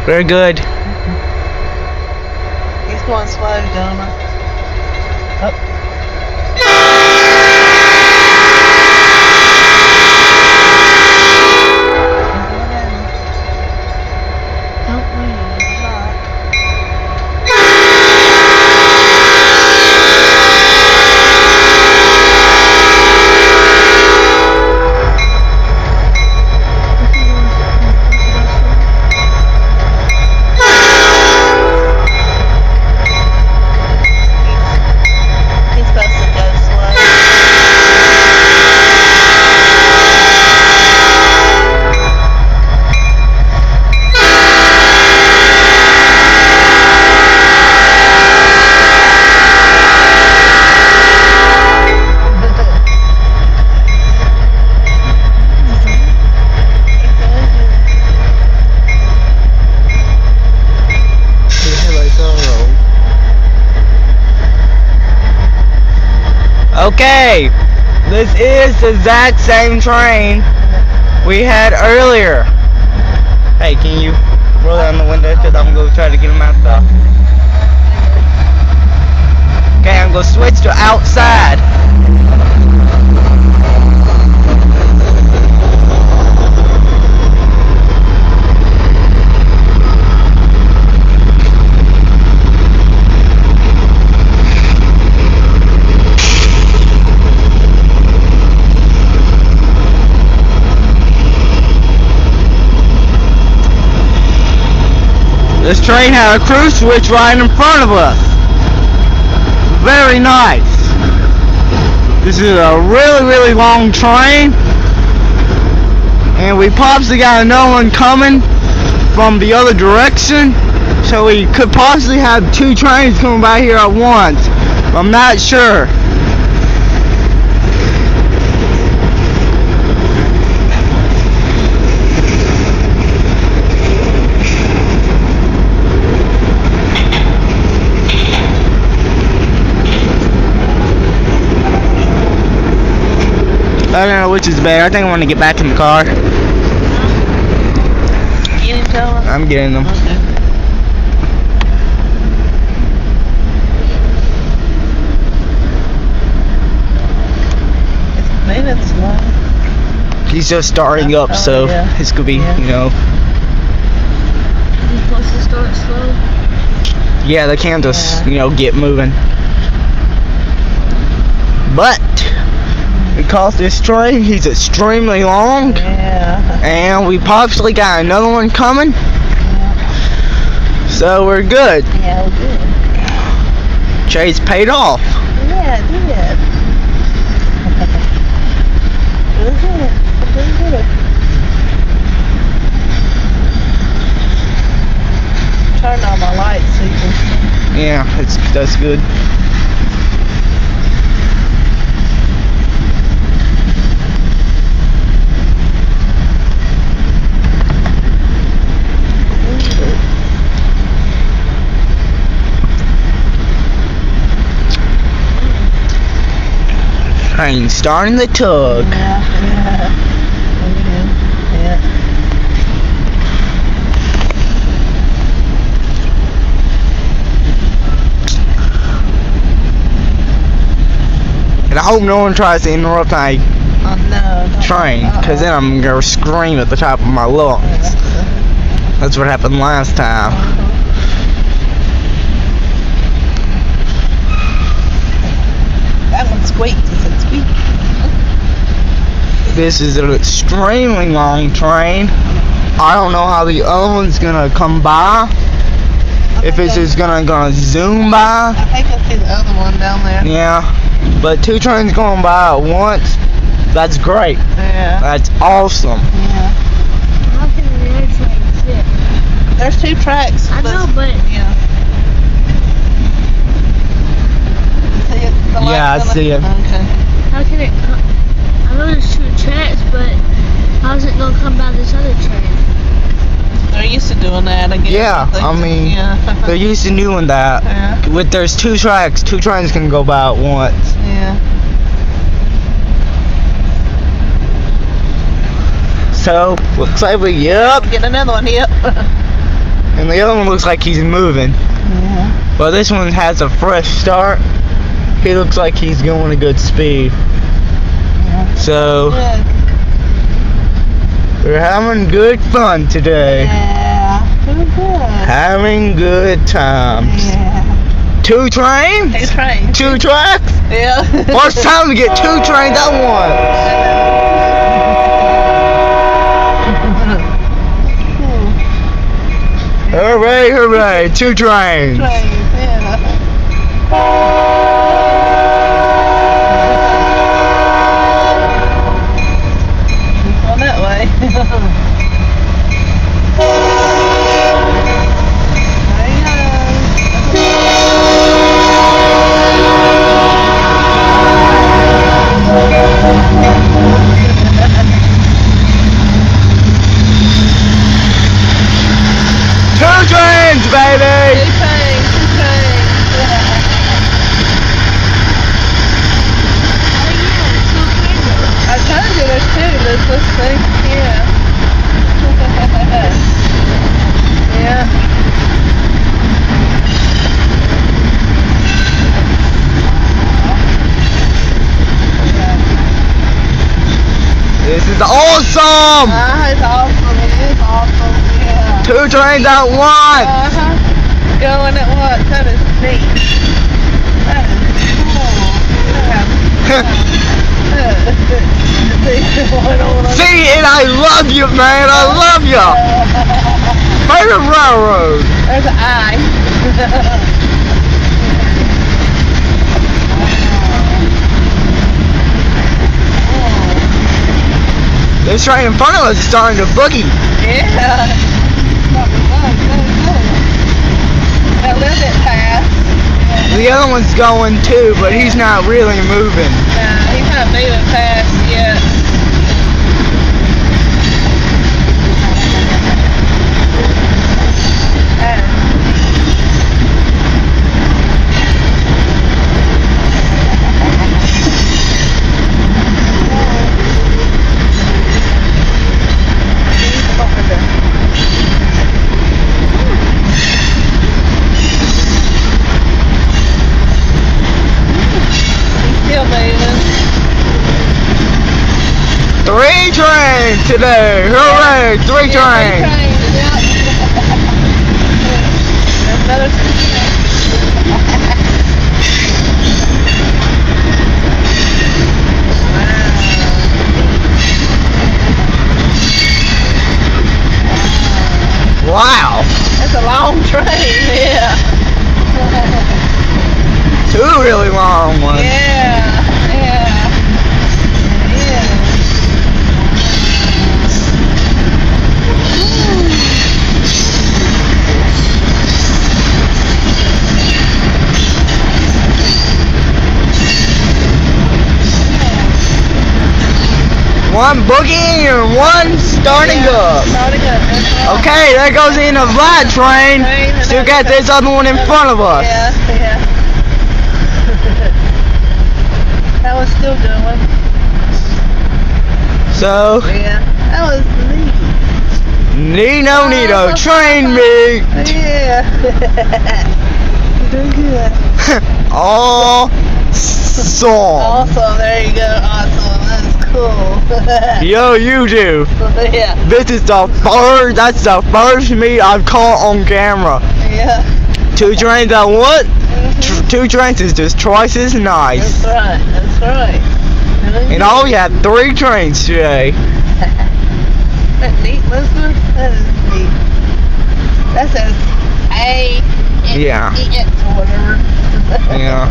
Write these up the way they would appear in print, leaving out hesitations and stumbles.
We're good. He's going slow, Jonah. Oh. Okay, this is the exact same train we had earlier. Hey, can you roll down the window because I'm going to try to get him out the... Okay, I'm going to switch to outside. This train had a cruise switch right in front of us. Very nice. This is a really long train. And we possibly got another one coming from the other direction. So we could possibly have two trains coming by here at once. I'm not sure. I don't know which is better. I think I want to get back in the car. Get him, Jonah? I'm getting them. Okay. It's moving slow. He's just starting up, so yeah. it's gonna be, you know. You're supposed to start slow? Yeah, they can't just, you know, get moving. But because this train, he's extremely long. Yeah. And we possibly got another one coming. Yeah. So we're good. Yeah, we're good. Chase paid off. Yeah, it did. Really good. Really good. Turn on my lights so you can see. Yeah, that's good. Train starting the tug. Yeah. And I hope no one tries to interrupt my train, because then I'm going to scream at the top of my lungs. That's what happened last time. That one squeaked. It said squeak. This is an extremely long train. I don't know how the other one's going to come by. If it's just going to zoom by. I think I see the other one down there. Yeah. But two trains going by at once, that's great. Yeah. That's awesome. Yeah. How can the other train sit? There's two tracks. I know, but yeah. See it? The Yeah, I light's see it. Okay. how can it come? I know there's two tracks, but how's it gonna come by this other train? They're used to doing that, I guess. Yeah, think I mean, yeah. they're used to doing that. Yeah. With there's two tracks, two trains can go by at once. Yeah. So, looks like we, yep. Get another one, yep. and the other one looks like he's moving. Yeah. But this one has a fresh start. He looks like he's going a good speed. Yeah. So Good. we're having good fun today. Yeah. Pretty good. Having good times. Yeah. 2 trains? Hey, train. 2 tracks? Yeah. First time to get 2 trains at once. Hooray, hooray, 2 trains. Train, yeah. On that way. Two trains, baby! Two trains, two trains. I told you there's two. Let's see. Yeah. Yeah. This is awesome! It's awesome. It is awesome. Yeah. 2 trains at once! Going at once. That is neat. That is cool. See, and I love you, man. I love you. Favorite railroad. There's an eye. This train in front of us is starting to boogie. Yeah. That lived it past. The other one's going too, but he's not really moving. He's not moving fast yet. Still moving. 3 trains today. Hooray! 3 trains. Yeah. There's another Wow. That's a long train, yeah. 2 really long ones. Yeah, yeah. One boogieing and one starting up. Starting up. Okay, there goes in a Vlad train. Still got this other one in front of us. Yeah, yeah. That was still going. So, Yeah, that was neat. Nino Nito, train me. Yeah. You're doing good. Awesome. Awesome, there you go. Awesome, that's cool. Yo, you do. Yeah, This is that's the first meet I've caught on camera. yeah. 2 trains at once. 2 trains is just twice as nice. That's right, that's right. And all we had 3 trains today. That neat, Elizabeth? That is neat. That says A. Yeah. X or whatever. Yeah.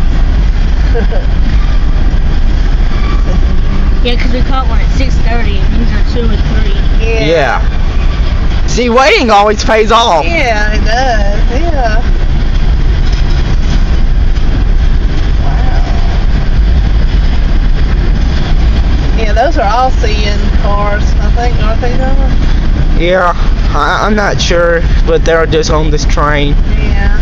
Yeah, because we caught one at 6:30 and these are 2 and 3. Yeah. Yeah. See, waiting always pays off. Yeah, it does. Yeah. Wow. Yeah, those are all seeing cars, I think, aren't they, Noah? Yeah, I'm not sure, but they're just on this train. Yeah.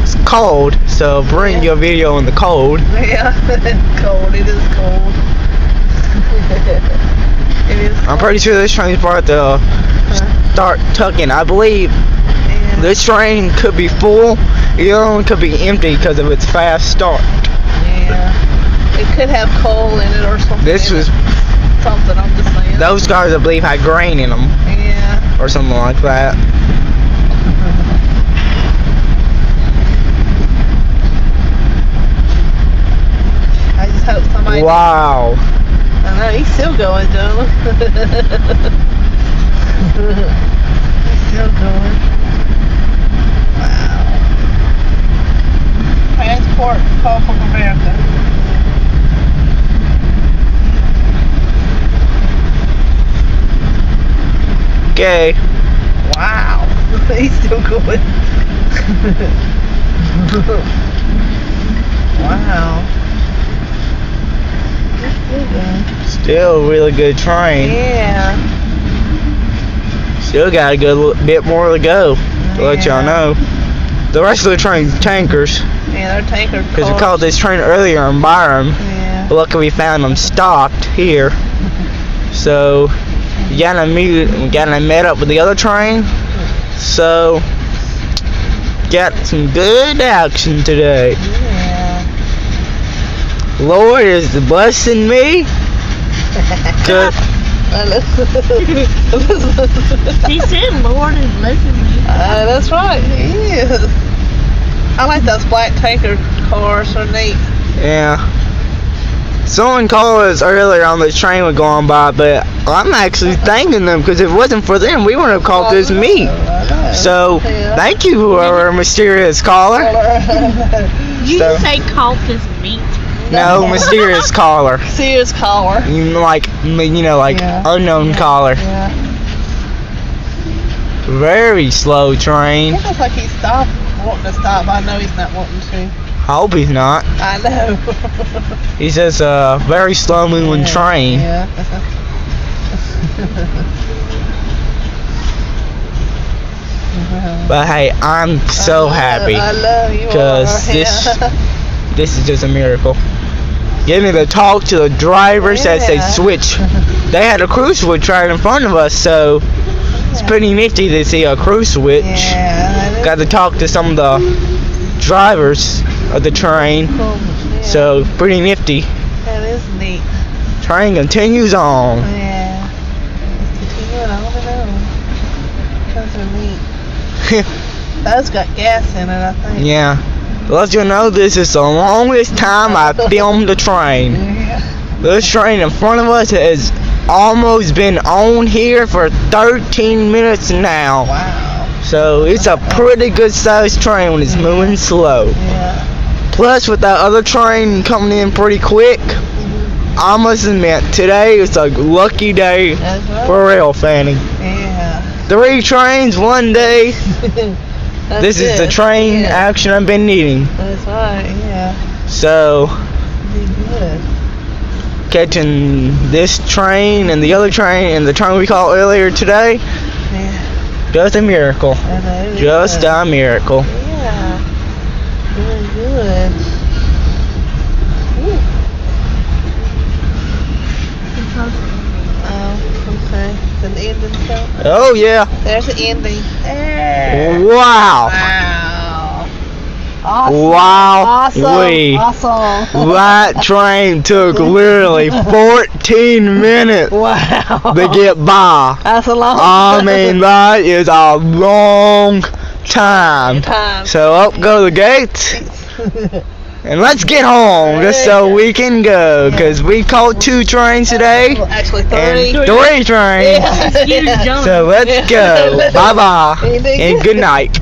It's cold, so bring your video in the cold. Yeah, it's cold. It is cold. It is I'm pretty sure this train's part the cold. start tucking. I believe Yeah. this train could be full, the other one could be empty because of its fast start. Yeah. It could have coal in it or something. This was, something. I'm just saying. those cars I believe had grain in them Yeah. or something like that. I just hope somebody. Wow. I know he's still going, Joe. He's still going. Wow. Transport call from America. Okay. Wow. He's still going. Wow. He's still going. Still a really good train. Yeah. Still got a good bit more to go, to let y'all Yeah. know. The rest of the train's tankers, Yeah, they're tanker because we cars. called this train earlier in Byram. Yeah. But luckily we found them stocked here. So we gotta met up with the other train. So got some good action today. Yeah. Lord is blessing me. Good. He said Lord is blessing me. That's right. He is. I like those black tanker cars. They're neat. Yeah. Someone called us earlier on this train was going by, but I'm actually thanking them because if it wasn't for them, we wouldn't have caught this meat. So Yeah. thank you, whoever mysterious caller. You So- say caught this meat. No, mysterious caller. Serious caller. You know, like Yeah. unknown Yeah. caller. Yeah. Very slow train. It looks like he's wanting to stop. I know he's not wanting to. I hope he's not. I know. He says a very slow moving train. Yeah. But hey, I'm so happy. I love you. 'Cause are. this- Yeah. This is just a miracle. Getting to talk to the drivers as they Yeah. switch. They had a crew switch right in front of us, so it's pretty nifty to see a crew switch. Yeah. that is Got to talk to some of the drivers of the train, cool. Yeah. so pretty nifty. That is neat. Train continues on. Yeah. It's continuing on and on. Those are neat. Those got gas in it, I think. Yeah. To let you know, this is the longest time I filmed the train. Yeah. This train in front of us has almost been on here for 13 minutes now. Wow. So it's a pretty good sized train when it's moving slow. Yeah. Plus with that other train coming in pretty quick, I must admit, today is a lucky day That's right. for real, Fanny. Yeah. 3 trains one day. That's This is the good. train Yeah. action I've been needing. That's right, yeah. So Be good. catching this train and the other train and the train we caught earlier today, Yeah. just a miracle. I know. Just good. a miracle. Yeah. Really good. Ooh. Oh, okay. The ending show. Oh yeah. There's the ending. There. Wow. Wow. Awesome. Wow. Awesome. Wee. Awesome. That train took literally 14 minutes Wow. to get by. That's a long I mean, that is a long time. time. So up go the gates and let's get home just so we can go, because we caught 2 trains today Well, actually, 3. and 3 trains. Yeah. Excuse John. So let's go. Bye bye Anything? and good night.